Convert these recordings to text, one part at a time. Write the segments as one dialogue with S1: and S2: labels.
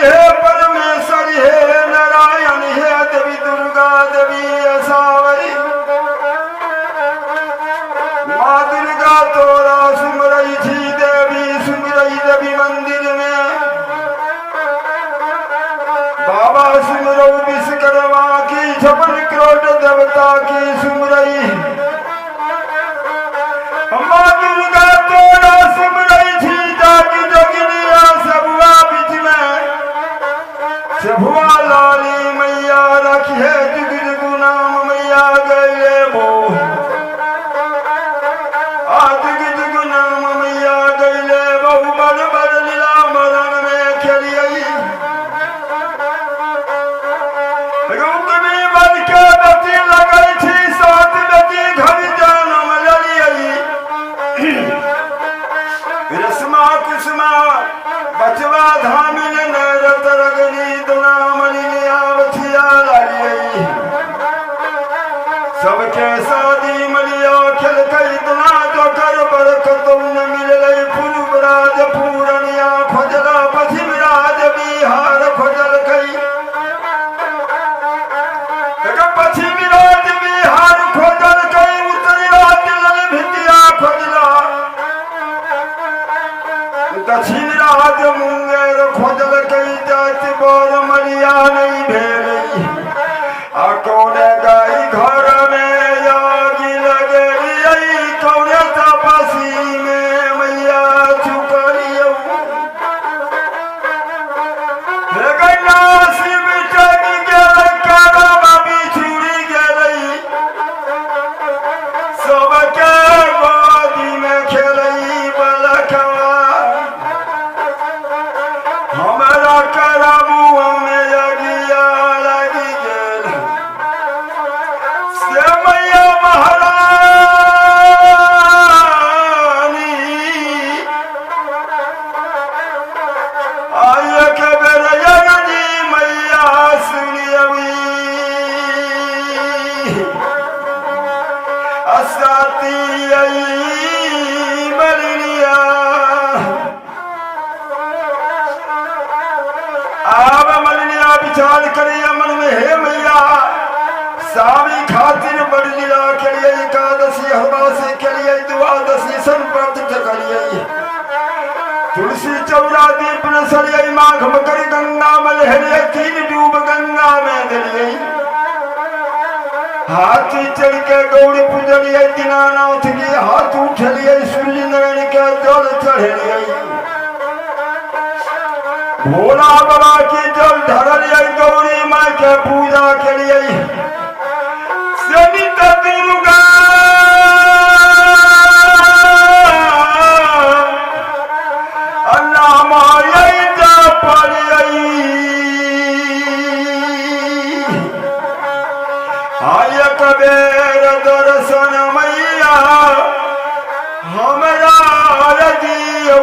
S1: हे परमेश्वरी हे नारायण हे देवी दुर्गा देवी सावरी माँ दुर्गा तोरा सुमरई थी देवी सुमरई देवी मंदिर में बाबा सुमरऊ विश्वकर्मा की 56 करोड़ देवता की सुमरई माँ दुर्गा तोरा सुमरई थी जाकी जोगिनिया सबुआ बीच में सबुआ लाली मैया रखी है जुग जुग नाम मैया गए वो जुग जुग नाम मैया गए बहु बड़ बड़ लीला मरण में खेलिए रूप में बन के बची लगई थी साथ बेटी घर जन्म ललिए रस्मा कुसुमा बचवा धामिन नरत रगनी दुना मलिया बचिया लालिए सबके शादी मलिया खेल कई दुना जो कर बरकत न मिले पूर्वराज पूरनिया खोजला पश्चिम राज बिहार खोजल कई पश्चिम राज बिहार खोजल कई उत्तरी राज लल भितिया खोजला दक्षिण राज मुंगेर खोजल कई जाति बोर मलिया नहीं भेली आ कौने गाई घर में यागी लगे कौने तपसी में मैया चुकलियो शिव टग गेल करम बिछुड़ी गेल सबके गोदी में खेलई बलकवा हमरा करबुआ में यगिया लगी गेल से मैया महारानी आय के बेर यगनी मैया सुनियवी असाती मलिनिया आब मलिनिया विचार करिए मन में हे मैया स्वामी खातिर बड़ लीला के लिए एकादशी हरवासी के लिए द्वादशी संप्राप्त करिए तुलसी चौरा दीप नसरिए माघ मकर गंगा मलहरिए 3 डूब गंगा में दलिए हाथी चढ़ के गौरी पूजलिए दीनानाथ के हाथ उठलिए सूर्य नारायण के जल चढ़लिए भोला बाबा की जल धरलिए गौरी माँ के पूजा के लिए सनित दुर्गा अल्लाह माया जपलिए आय कबेर दर्शन मैया हमरा दियौ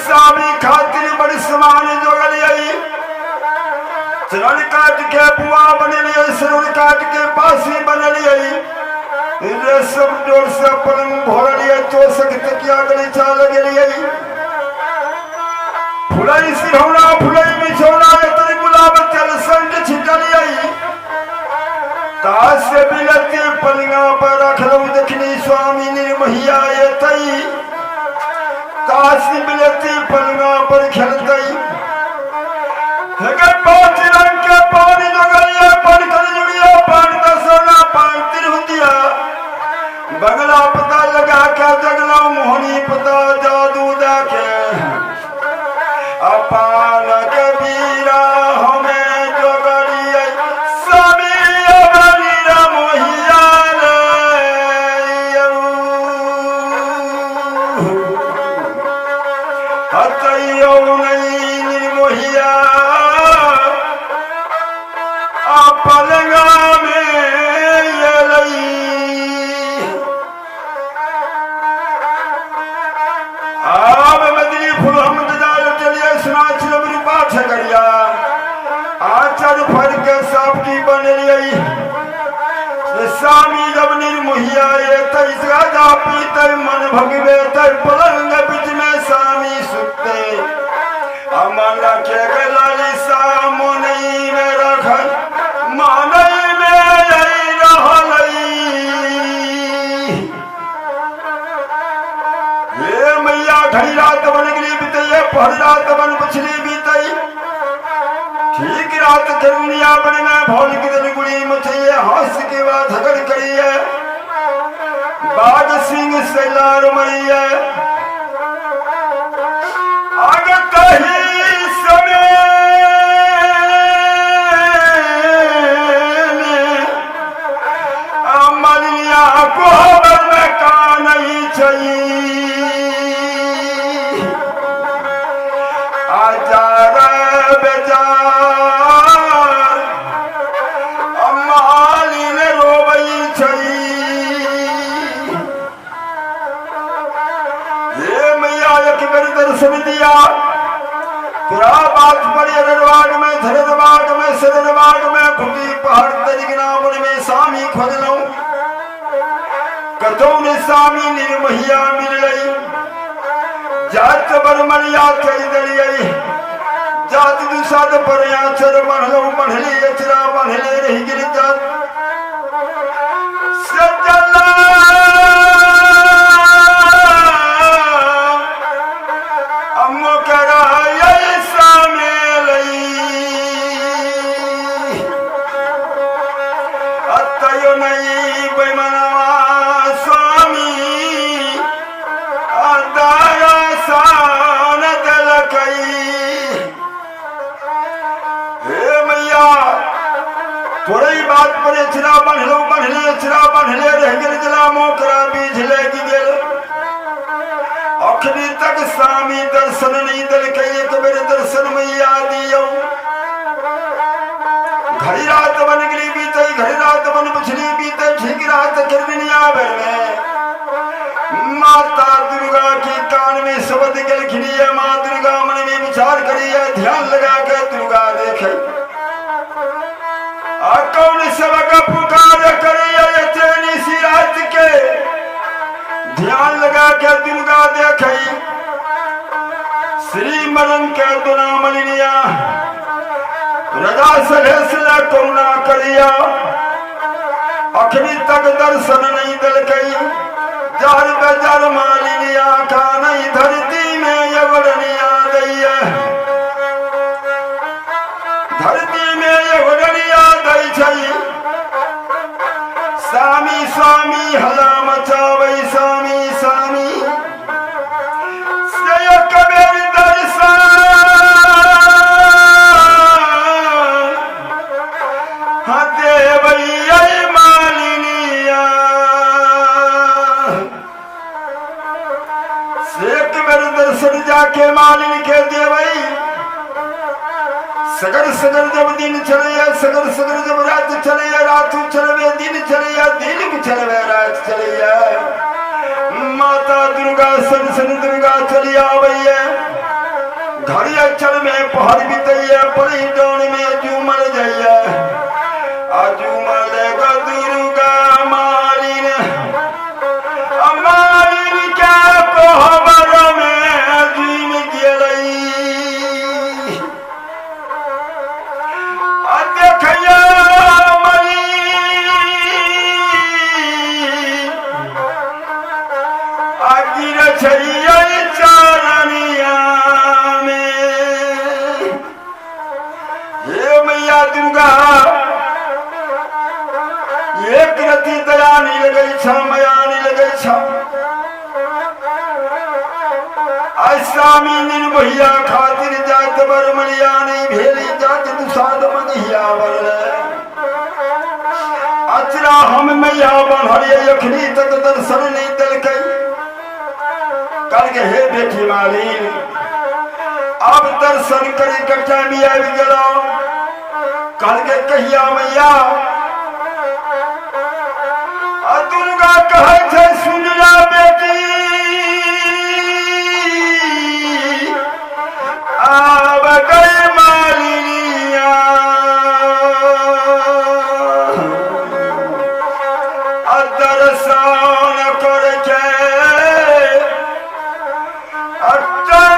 S1: स्वामी खातिर बड़ समान जोड़लिए शरण काट के बुआ बनलिए शरण काट के पासी बनलिए रेशम डोर से पलंग भरलिए चोसक तकिया गलीचा लगलिए फुलई सिरौना फुलई बिछौना इतनी गुलाब चल संग छिटलिए ताश से बिलती पलंगा पर रखलौ देखनी स्वामी निर्महिया एतई ताश बिलती पलंगा पर खेलतई पांच रंग के पानी जोगलिया पानी कर जुड़िया पानी का सोना पानी तिरहुतिया बगला पता लगा के जगला मोहनी पता जादू देखे अपान के बीरा हमें जोगलिए सभी अबलीरा मोहिया हतैयो नहीं निर्मोहिया पलंगा में अब मदनी सामी जब निर्मोहिया ये तई गाजा पीते मन भगवे तई पलंग बीच में सामी सुते अमन के गलाली सामो नहीं में रखन मानई में यही रहलई ये मैया घड़ी रात बन गई बीते पहली रात बन पिछली बीतई ठीक रात करुनिया बन में भौल की दिन गुड़ी मुझे हंस के बाद झगड़ करी है बाग सिंह से लार मरी है आग कहीं समय मलिया को में का नहीं चाहिए आजार बेजार अम्माली ने रोवई छई ये मैया एक मेरे दर्शन दिया तेरा बात पड़ी अरबाग में धरबाग में सरबाग में घुटी पहाड़ तरीगना बन में सामी खोज लूं कतों ने सामी निर्महिया मिल गई जात बरमरिया कई दरियाई जात दुसाद पर आचर बढ़लो बढ़ले अचरा बढ़ले रही गिर जात सजला अम्मो करा ये सामे लई अत्तयो नहीं बेमनवा स्वामी अदाया सान दलकई थोड़ी बात पर अचरा बढ़लो बढ़ले अचरा बढ़ले रह गिर जला मोकरा बीज लेगी गेल अखनी तक सामी दर्शन नहीं दल के एक मेरे दर्शन मैया दियो घड़ी रात बन गई बीते घड़ी रात बन पिछली बीते ठीक रात किरनिया भर में माता दुर्गा की कान में शब्द गल खिली है माँ दुर्गा मन में विचार करी है ध्यान लगा के दुर्गा देखे कौन सबका पुकार करे चैनी सी रात के ध्यान लगा के दुर्गा देखे श्री मरण के दुना मलिनिया रजा सलेसला करुणा करिया अखनी तक दर्शन नहीं दल कई जार बेजार मालिनिया का नहीं धरती में यवड़निया दैया धरती में यवड़निया दई छई सामी स्वामी हला मचावई सामी सामी से कबीर दर्शन हाँ देवैया मालिनिया से कबीर दर्शन जाके मालिनी के देवई सगर सगर जब दिन चले सगर सगर जब रात चले रात चले दिन चले दिन चले रात चले माता दुर्गा सन सन दुर्गा चली आवैया घर चल में पहाड़ बीतैया पड़ी डोन में जूमल जाइया आजूमल दुर्गा मालिन मालिन क्या कोहबर में जूम गेलई देखैया मरी आगिर छैया चारनिया में हे मैया दुर्गा एक रति दया नहीं लगे छ मया नहीं लगे छ आसामी निर्महिया खातिर जात बरमलिया नहीं भेली जात दुसाद मनिया बरले अचरा हम मैया बनहरिए अखनी तक दर्शन नहीं दल कई कल के हे बेटी मालिन अब दर्शन करी कटा भी आ गलो कल के कहिया मैया दुर्गा कहे थे सुनला बेटी आब गई मालिनिया दर्शन करके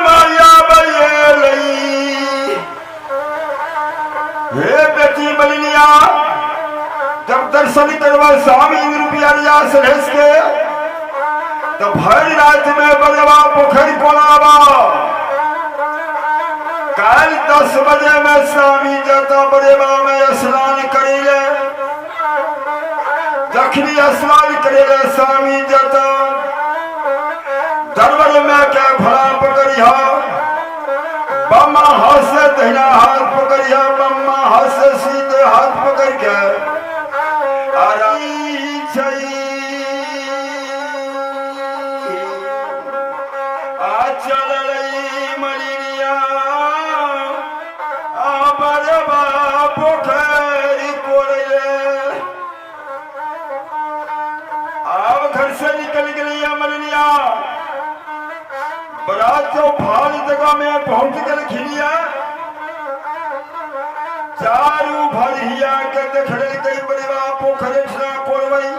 S1: माया बयलई। हे बेटी मलिनिया, जब दर्शन करवा स्वामी रुपया लिया सलेस के तो भरी रात में बलवा पोखरी कोलावा। कल 10 बजे में स्वामी जाता बड़ेवा में स्नान करेले। जखनी स्नान करेले स्वामी जाता दरबार में क्या भला पकड़िया। बम्मा हाथ से दहिना हाथ पकड़िया, बम्मा हाथ से सीधे हाथ पकड़ के जगह में पहुंच कर खिलिया। चारू भरिया के देखले कई बड़ेवा पोखरे कोलवई।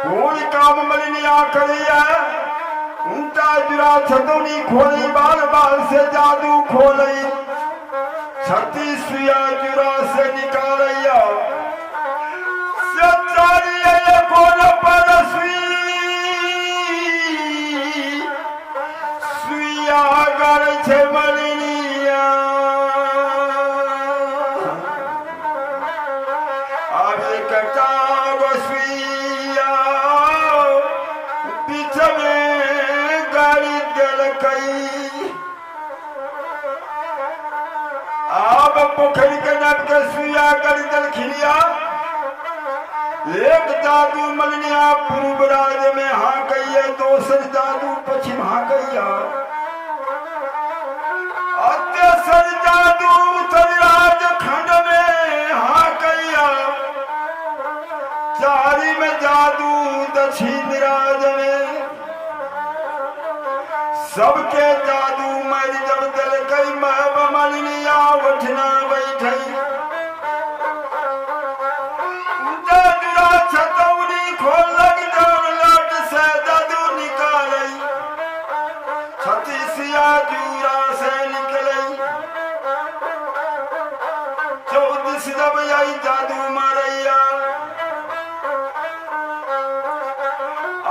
S1: कोई काम मलिनिया करिया। उल्टा जुरा छतौनी खोली, बाल बाल से जादू खोलई। छत्ती सुया जुरा से निकालैया। सचारिया कोन पर सुइया छे मलिनिया। अब कटा सुइया बीच में गाड़ी दिल कई। अब पोखरी के नट के सुइया गाड़ी दिल खिलिया। एक जादू मलिनिया पूर्व राज में हाँ कहिए, दोसर जादू पश्चिम हाँ कहिया। अत्यसर जादू उत्तर राज खंड में हाँ कहिया। चारी में जादू दक्षिण राज में। सबके जादू मर जब दिल कई महब मलिनिया उठना बैठई। जादूरा छतौनी खोलक जान लाट से जादू निकालई। छत्तीसिया जूरा से निकलई। 14 जब आई जादू मारैया।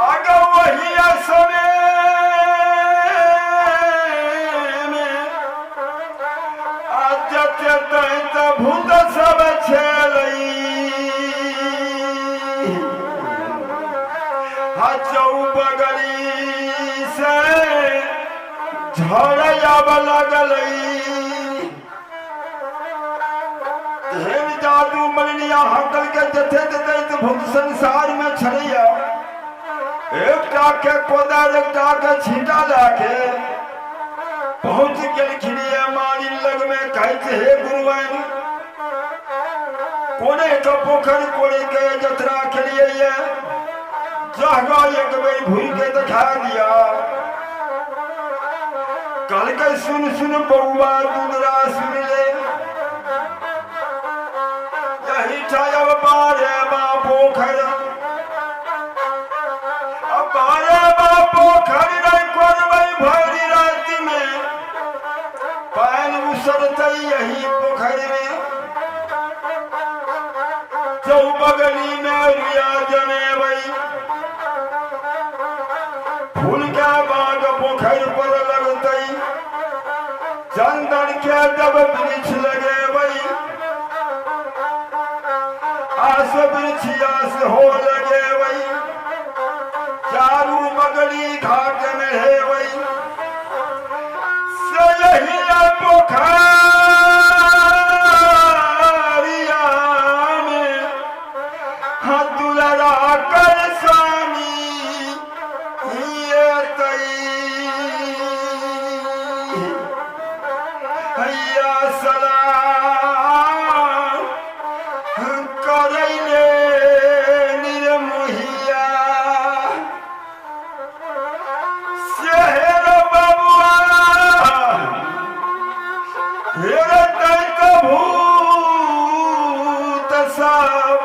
S1: आगे वही समय में आद्यत्य दैत भूत सब छेलई। चौबगली से झड़या लगलई। जादू मलिनिया हकल के जथे जथे भूत संसार में छड़ैया। एक टाके कोदार एक टाके छींटा लाके पहुंच गल खिलिया मारी लग में कहते हे गुरुवन कोने का पोखर कोने के जतरा के लिए जहगा एक बेर भूल के दिखा दिया। कल के सुन सुन बउआ दूधरा सुन ले। यही छाया बारे बा पोखर। अब बारे बा पोखर नहीं कोरबई भरी रात में। पैन उसरतई यही पोखर में। चौबगली में रुया जमेवई। फूल का बाग पोखर पर लगतई। चंदन के जब वृक्ष लगे वही। आस वृक्षियास हो लगे वही। चारू बगली घाट में है वही। से यही पोखरिया में हाथ दुलरा कर स्वामी हैया सलाम करैले निर्मोहिया। शहर बबुआ हेर दैत भूत सब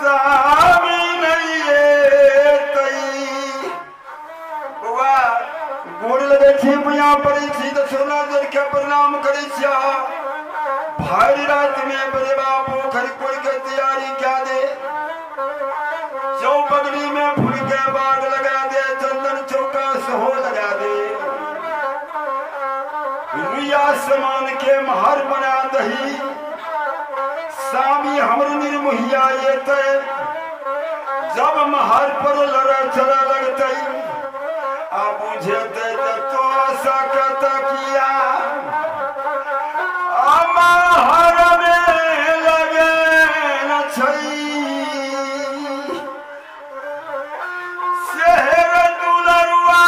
S1: स्वामी नहीं ये तई बुआ गोड़ लगे थी यहाँ पड़ी थी तो सोना जल के प्रणाम करी छा भाई रात में बड़े बापू खरीद के तैयारी क्या दे चौपगड़ी में फूल के बाग लगा दे चंदन चौका सहो लगा दे रुइया समान के महार बना दही स्वामी हमर निर्मोहिया ये तय जब महार पर लड़ा चला लगते अब बुझे तो सकत किया महार में लगे न छई शहर दुलरुआ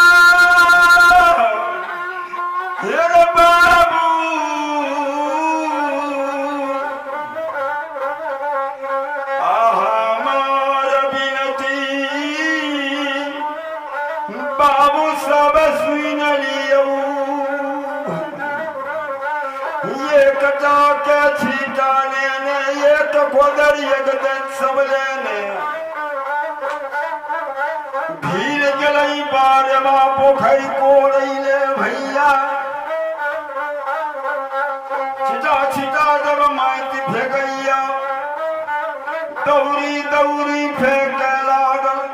S1: हेर बाबू बाबू सब सुन लियो ये कटा के छीटा लेने ये तो गोदर एक दिन सब लेने भीड़ गलई बार बापो खई को ले भैया छिटा छिटा जब माइती फेंकैया दौरी दौरी फेंक लागल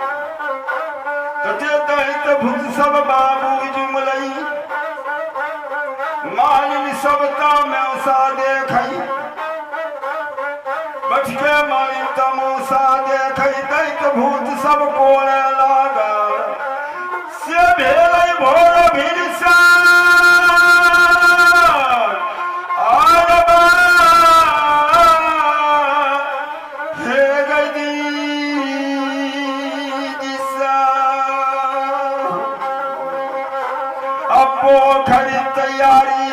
S1: भूत सब बाबू जुमलई मालिन सबता में सा देखई बच के मालिन तमोसा देखई दैत भूत सब कोड़े लागा से भेलई भोर भिरसा आरबा हे गदी पोखरी तैयारी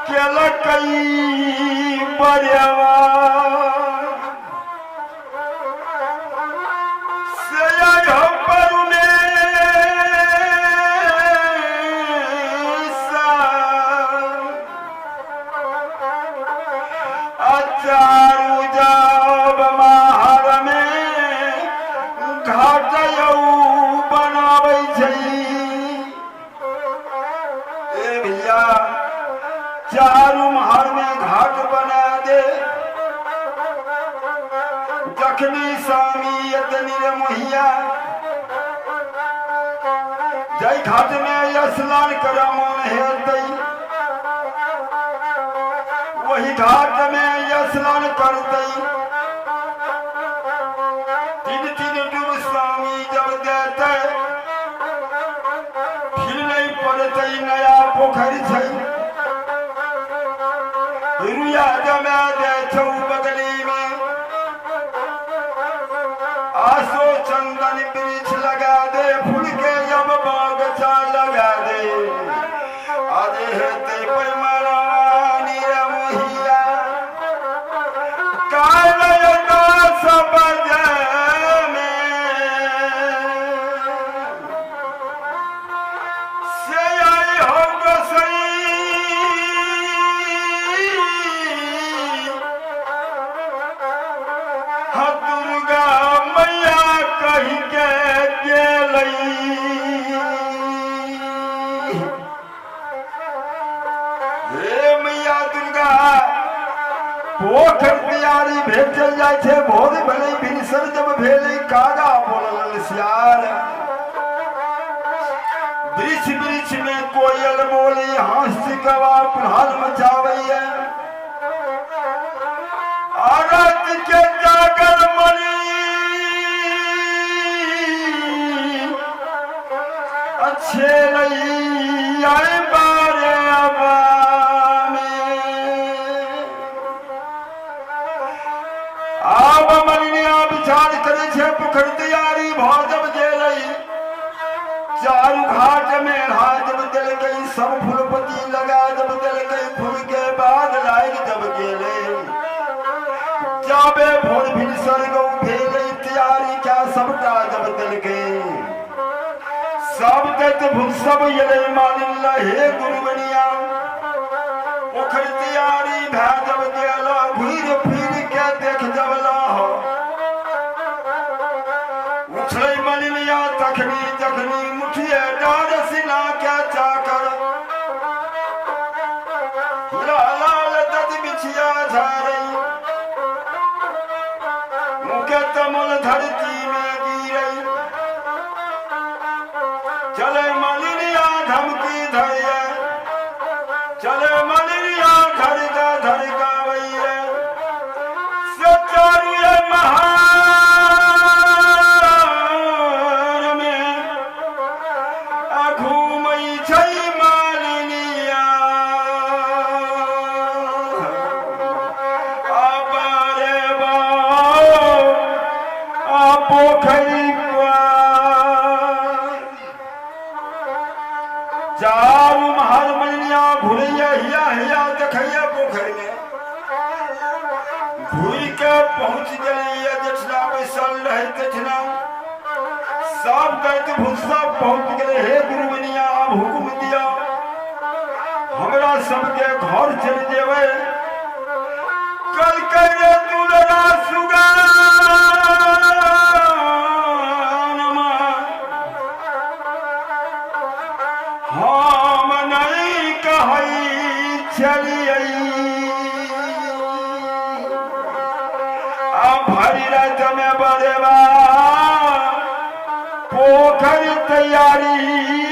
S1: केलकई बरेवा से हम परुने अचारू जब महार में घाट बनाबै छै चारू महार में घाट बना दे जखनी स्वामी निर्मोहिया जय घाट में स्नान कर मन हेतई वही घाट में स्नान करतई तीन तीन डूब स्वामी जब देते फिर नहीं पड़तई नया पोखरी छै रुइया जमा दे छौ बगली में आसो चंदन वृक्ष लगा दे फूल के जब बगीचा लगा दे अरे हेते पैमाना निर्मोहिया काल का सब में से आई हो गोसई दुर्गा मैया कही के गेलई हे मैया दुर्गा पोखर तैयारी भेजल जाय छे भोर भेलै भिनसर जब भेलै कागा बोलल सियार वृक्ष वृक्ष में कोयल बोली हंस कवा प्रहार मचावैया औरत के जागर मरी अच्छे नहीं आए बारे अबा आब मलिनिया विचार करे छे पोखर तैयारी भजब गेलई चारू घाट में जब दिल गई सब फूलपति लगा जब दिल गई फूल के बाद लाग जब गेले जाबे भोर भिनसर गौ भेलै तैयारी क्या सबटा जब दिल गए सब देत भूत सब यले मालिन हे गुरुबनिया पोखर तैयारी भा जब गेला घूर फिर के देख जब ला हो तमुल धरती में गिरई चले मलिनिया धमकी धरिया चले मलिनिया धरका भैया सचारू महान में घूमई छई मालिनिया अबारे पोखरी चारू महान मलिनिया घुरैया हिया हिया देखैया पोखर में घूर के पहुंच गई दक्षिणा बैसल रहे दक्षिणा सब दैत भूसा पहुंच गए हे गुरुमनिया अब हुक्म दिया हमरा सबके घर चल जेबे कल करे दुलरा सुगान हम नहीं कहई चलिए भरी रात में बड़ेबा पोखर तैयारी